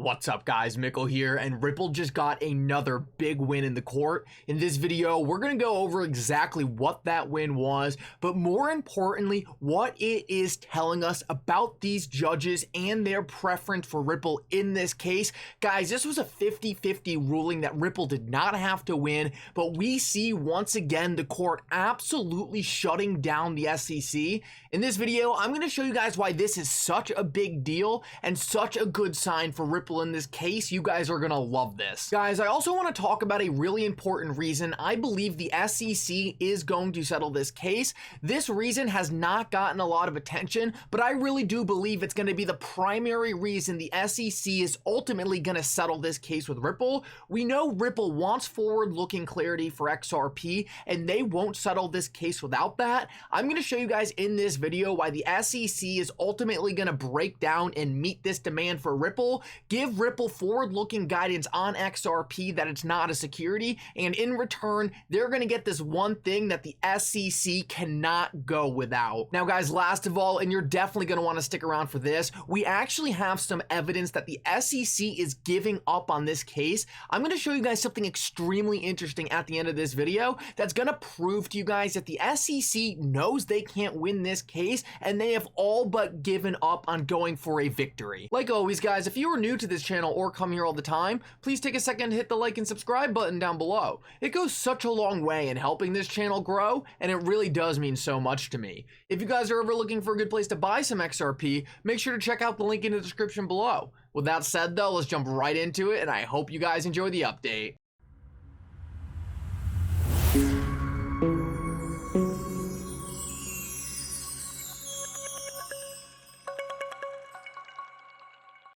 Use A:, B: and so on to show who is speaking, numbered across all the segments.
A: What's up guys, Mickle here, and Ripple just got another big win in the court. In this video, we're going to go over exactly what that win was, but more importantly, what it is telling us about these judges and their preference for Ripple in this case. Guys, this was a 50-50 ruling that Ripple did not have to win, but we see once again the court absolutely shutting down the SEC. In this video, I'm going to show you guys why this is such a big deal and such a good sign for Ripple in this case. You guys are gonna love this. Guys, I also want to talk about a really important reason I believe the SEC is going to settle this case. This reason has not gotten a lot of attention, but I really do believe it's going to be the primary reason the SEC is ultimately going to settle this case with Ripple. We know Ripple wants forward-looking clarity for XRP, and they won't settle this case without that. I'm going to show you guys in this video why the SEC is ultimately going to break down and meet this demand for Ripple, give Ripple forward-looking guidance on XRP that it's not a security, and in return, they're going to get this one thing that the SEC cannot go without. Now guys, last of all, and you're definitely going to want to stick around for this, we actually have some evidence that the SEC is giving up on this case. I'm going to show you guys something extremely interesting at the end of this video that's going to prove to you guys that the SEC knows they can't win this case, and they have all but given up on going for a victory. Like always guys, if you are new to this channel or come here all the time, please take a second to hit the like and subscribe button down below. It goes such a long way in helping this channel grow, and it really does mean so much to me. If you guys are ever looking for a good place to buy some XRP, make sure to check out the link in the description below. With that said though, let's jump right into it, and I hope you guys enjoy the update.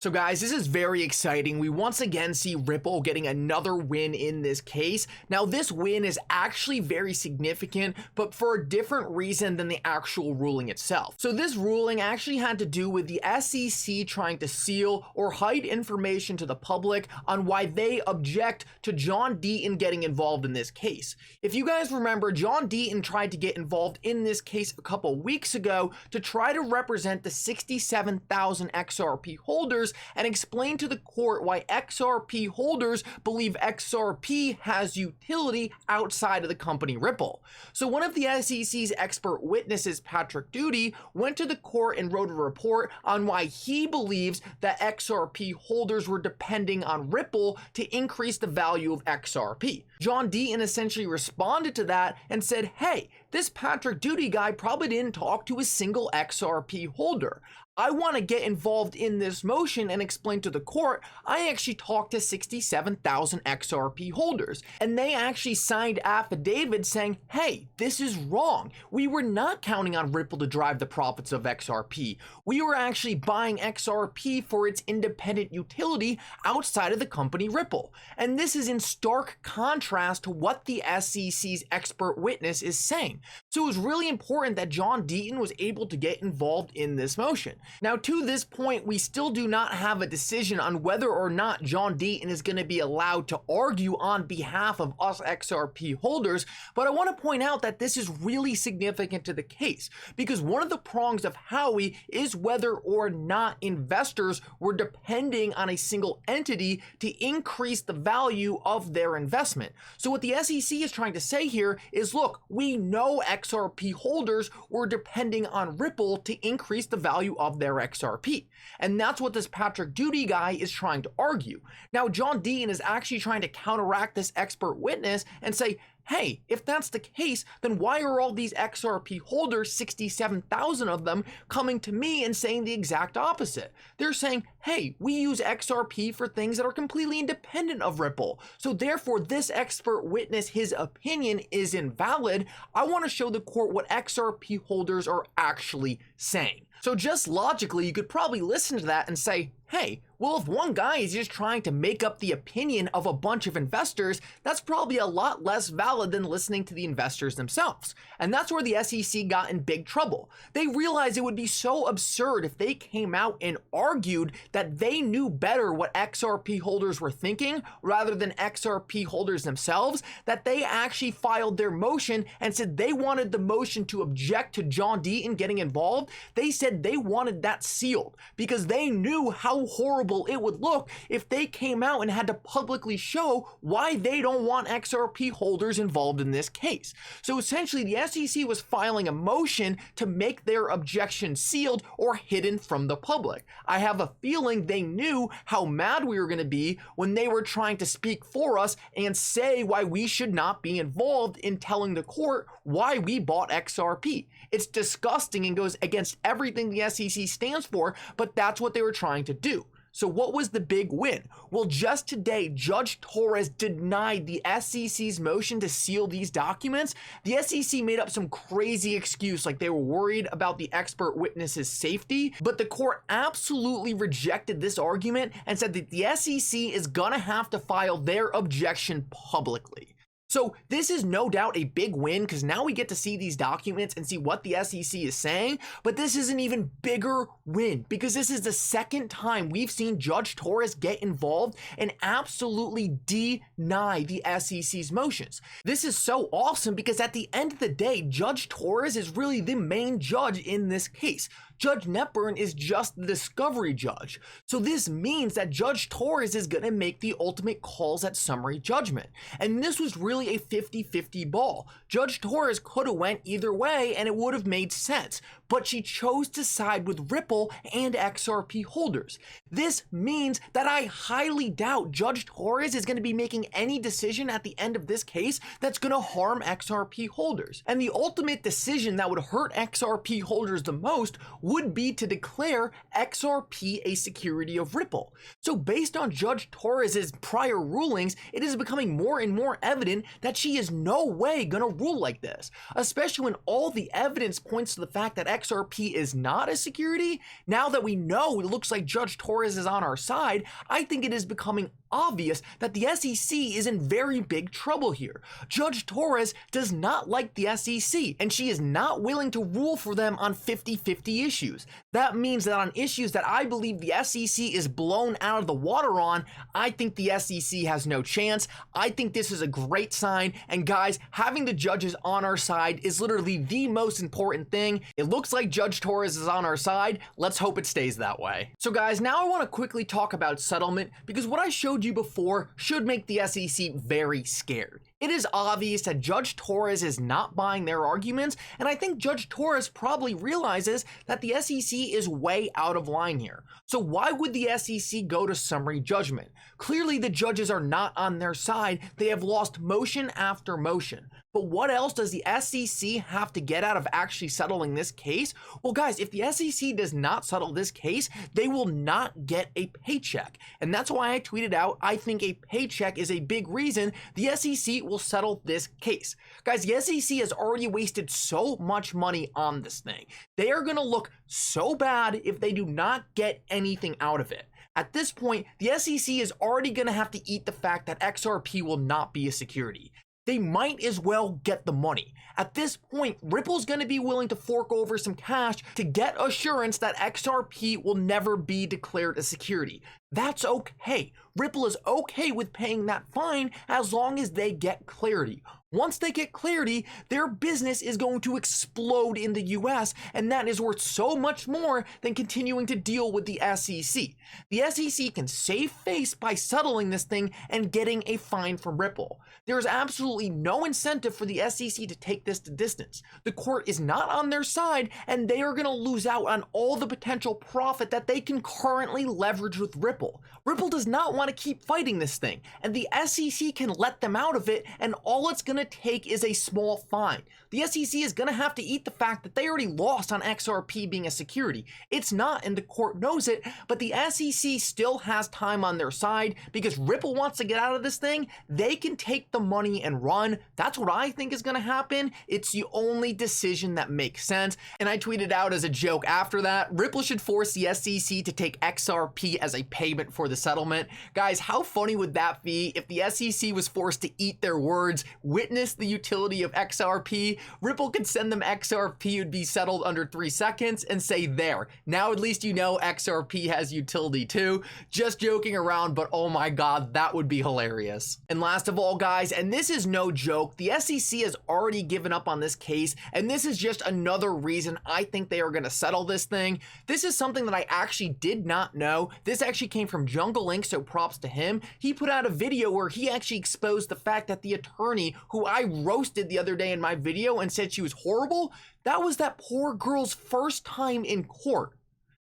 A: So guys, this is very exciting. We once again see Ripple getting another win in this case. Now this win is actually very significant, but for a different reason than the actual ruling itself. So this ruling actually had to do with the SEC trying to seal or hide information to the public on why they object to John Deaton getting involved in this case. If you guys remember, John Deaton tried to get involved in this case a couple weeks ago to try to represent the 67,000 XRP holders and explain to the court why XRP holders believe XRP has utility outside of the company Ripple. So one of the SEC's expert witnesses, Patrick Doody, went to the court and wrote a report on why he believes that XRP holders were depending on Ripple to increase the value of XRP. John Deaton essentially responded to that and said, hey, this Patrick Doody guy probably didn't talk to a single XRP holder. I want to get involved in this motion and explain to the court, I actually talked to 67,000 XRP holders, and they actually signed affidavits saying, hey, this is wrong. We were not counting on Ripple to drive the profits of XRP. We were actually buying XRP for its independent utility outside of the company Ripple. And this is in stark contrast to what the SEC's expert witness is saying. So it was really important that John Deaton was able to get involved in this motion. Now, to this point, we still do not have a decision on whether or not John Deaton is going to be allowed to argue on behalf of us XRP holders, but I want to point out that this is really significant to the case, because one of the prongs of Howey is whether or not investors were depending on a single entity to increase the value of their investment. So what the SEC is trying to say here is, look, we know XRP holders were depending on Ripple to increase the value of their XRP. And that's what this Patrick Doody guy is trying to argue. Now, John Deaton is actually trying to counteract this expert witness and say, hey, if that's the case, then why are all these XRP holders, 67,000 of them, coming to me and saying the exact opposite? They're saying, hey, we use XRP for things that are completely independent of Ripple. So therefore, this expert witness, his opinion is invalid. I want to show the court what XRP holders are actually saying. So just logically, you could probably listen to that and say, hey, well, if one guy is just trying to make up the opinion of a bunch of investors, that's probably a lot less valid than listening to the investors themselves. And that's where the SEC got in big trouble. They realized it would be so absurd if they came out and argued that they knew better what XRP holders were thinking rather than XRP holders themselves, that they actually filed their motion and said they wanted the motion to object to John Deaton getting involved. They said said they wanted that sealed because they knew how horrible it would look if they came out and had to publicly show why they don't want XRP holders involved in this case. So essentially, the SEC was filing a motion to make their objection sealed or hidden from the public. I have a feeling they knew how mad we were going to be when they were trying to speak for us and say why we should not be involved in telling the court why we bought XRP. It's disgusting and goes against everything the SEC stands for, but that's what they were trying to do. So what was the big win? Well, just today, Judge Torres denied the SEC's motion to seal these documents. The SEC made up some crazy excuse like they were worried about the expert witness's safety, but the court absolutely rejected this argument and said that the SEC is gonna have to file their objection publicly. So this is no doubt a big win because now we get to see these documents and see what the SEC is saying, but this is an even bigger win because this is the second time we've seen Judge Torres get involved and absolutely deny the SEC's motions. This is so awesome because at the end of the day, Judge Torres is really the main judge in this case. Judge Netburn is just the discovery judge. So this means that Judge Torres is going to make the ultimate calls at summary judgment. And this was really a 50-50 ball. Judge Torres could have went either way and it would have made sense, but she chose to side with Ripple and XRP holders. This means that I highly doubt Judge Torres is going to be making any decision at the end of this case that's going to harm XRP holders. And the ultimate decision that would hurt XRP holders the most would be to declare XRP a security of Ripple. So based on Judge Torres's prior rulings, it is becoming more and more evident that she is no way going to rule like this, especially when all the evidence points to the fact that XRP is not a security. Now that we know it looks like Judge Torres is on our side, I think it is becoming obvious that the SEC is in very big trouble here. Judge Torres does not like the SEC, and she is not willing to rule for them on 50-50 issues. That means that on issues that I believe the SEC is blown out of the water on, I think the SEC has no chance. I think this is a great sign, and guys, having the judges on our side is literally the most important thing. It looks like Judge Torres is on our side. Let's hope it stays that way. So guys, now I want to quickly talk about settlement because what I showed you before should make the SEC very scared. It is obvious that Judge Torres is not buying their arguments, and I think Judge Torres probably realizes that the SEC is way out of line here. So why would the SEC go to summary judgment? Clearly the judges are not on their side. They have lost motion after motion. But what else does the SEC have to get out of actually settling this case? Well, guys, if the SEC does not settle this case, they will not get a paycheck. And that's why I tweeted out, I think a paycheck is a big reason the SEC will settle this case. Guys, the SEC has already wasted so much money on this thing. They are going to look so bad if they do not get anything out of it. At this point, the SEC is already going to have to eat the fact that XRP will not be a security. They might as well get the money. At this point, Ripple's going to be willing to fork over some cash to get assurance that XRP will never be declared a security. That's okay. Ripple is okay with paying that fine as long as they get clarity. Once they get clarity, their business is going to explode in the US, and that is worth so much more than continuing to deal with the SEC. The SEC can save face by settling this thing and getting a fine from Ripple. There is absolutely no incentive for the SEC to take this to distance. The court is not on their side, and they are going to lose out on all the potential profit that they can currently leverage with Ripple. Ripple does not want to keep fighting this thing, and the SEC can let them out of it, and all it's going to take is a small fine. The SEC is going to have to eat the fact that they already lost on XRP being a security. It's not, and the court knows it, but the SEC still has time on their side because Ripple wants to get out of this thing. They can take the money and run. That's what I think is going to happen. It's the only decision that makes sense, and I tweeted out as a joke after that, Ripple should force the SEC to take XRP as a pay payment for the settlement. Guys, how funny would that be if the SEC was forced to eat their words, witness the utility of XRP, Ripple could send them XRP, would be settled under 3 seconds, and say, there, now at least you know XRP has utility too. Just joking around, but oh my god, that would be hilarious. And last of all, guys, and this is no joke, the SEC has already given up on this case, and this is just another reason I think they are going to settle this thing. This is something that I actually did not know. This actually came from Jungle Link, so props to him. He put out a video where he actually exposed the fact that the attorney who I roasted the other day in my video and said she was horrible, that was that poor girl's first time in court.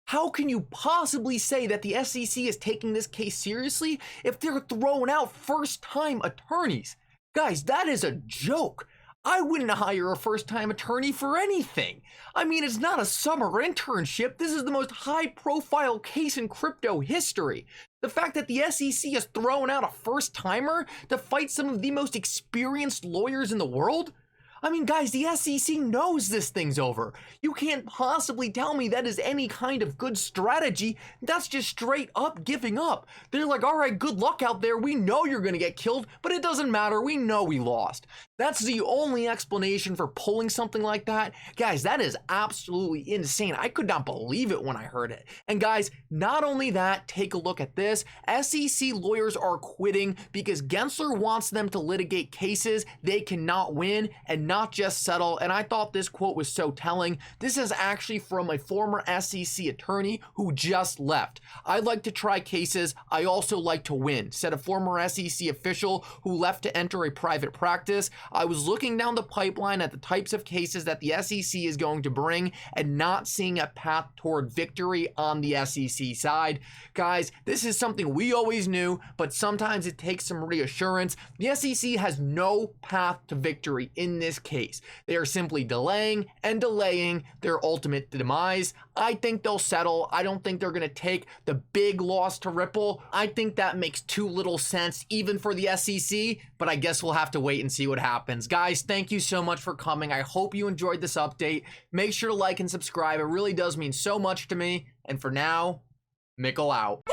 A: How can you possibly say that the SEC is taking this case seriously if they're throwing out first-time attorneys? Guys, that is a joke. I wouldn't hire a first-time attorney for anything. I mean, it's not a summer internship. This is the most high-profile case in crypto history. The fact that the SEC is throwing out a first-timer to fight some of the most experienced lawyers in the world? I mean, guys, the SEC knows this thing's over. You can't possibly tell me that is any kind of good strategy. That's just straight up giving up. They're like, all right, good luck out there. We know you're going to get killed, but it doesn't matter. We know we lost. That's the only explanation for pulling something like that. Guys, that is absolutely insane. I could not believe it when I heard it. And guys, not only that, take a look at this. SEC lawyers are quitting because Gensler wants them to litigate cases they cannot win and not just settle. And I thought this quote was so telling. This is actually from a former SEC attorney who just left. I like to try cases. I also like to win, said a former SEC official who left to enter a private practice. I was looking down the pipeline at the types of cases that the SEC is going to bring and not seeing a path toward victory on the SEC side. Guys, this is something we always knew, but sometimes it takes some reassurance. The SEC has no path to victory in this case. They are simply delaying and delaying their ultimate demise. I think they'll settle. I don't think they're going to take the big loss to Ripple. I think that makes too little sense even for the SEC, but I guess we'll have to wait and see what happens. Guys, thank you so much for coming. I hope you enjoyed this update. Make sure to like and subscribe. It really does mean so much to me. And for now, Mickle out.